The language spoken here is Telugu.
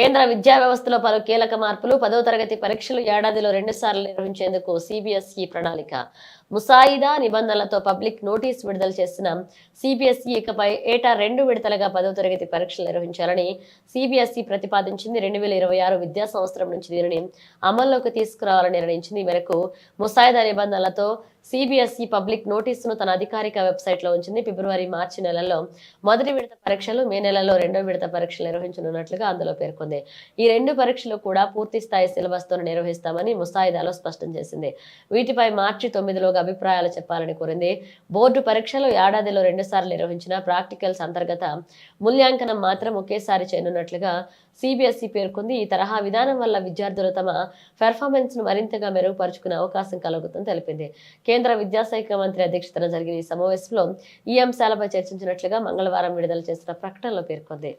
కేంద్ర విద్యా వ్యవస్థలో పలు కీలక మార్పులు 10వ తరగతి పరీక్షలు ఏడాదిలో 2 సార్లు నిర్వహించేందుకు సిబిఎస్ఈ ప్రణాళిక ముసాయిదా నిబంధనలతో పబ్లిక్ నోటీస్ విడుదల చేసిన సిబిఎస్ఈ ఇకపై ఏటా 2 విడతలుగా 10వ తరగతి పరీక్షలు నిర్వహించాలని సిబిఎస్ఈ ప్రతిపాదించింది. 2026 విద్యా సంవత్సరం నుంచి దీనిని అమల్లోకి తీసుకురావాలని నిర్ణయించింది. ఈ మేరకు ముసాయిదా నిబంధనలతో సిబిఎస్ఈ పబ్లిక్ నోటీసును తన అధికారిక వెబ్సైట్లో ఉంచింది. ఫిబ్రవరి, మార్చి నెలల్లో మొదటి విడత పరీక్షలు, మే నెలలో 2వ విడత పరీక్షలు నిర్వహించనున్నట్లుగా అందులో పేర్కొంది. ఈ 2 పరీక్షలు కూడా పూర్తి స్థాయి సిలబస్ తో నిర్వహిస్తామని ముసాయిదాలో స్పష్టం చేసింది. వీటిపై మార్చి 9లోగా అభిప్రాయాలు చెప్పాలని కోరింది. బోర్డు పరీక్షలు ఏడాదిలో 2 సార్లు నిర్వహించిన ప్రాక్టికల్స్ అంతర్గత మూల్యాంకనం మాత్రం ఒకేసారి చేయనున్నట్లుగా సిబిఎస్ఈ పేర్కొంది. ఈ తరహా విధానం వల్ల విద్యార్థులు తమ పెర్ఫార్మెన్స్ ను మరింతగా మెరుగుపరుచుకునే అవకాశం కలుగుతుందని తెలిపింది. కేంద్ర విద్యాశాఖ మంత్రి అధ్యక్షతన జరిగిన ఈ సమావేశంలో ఈ అంశాలపై చర్చించినట్లుగా మంగళవారం విడుదల చేసిన ప్రకటనలో పేర్కొంది.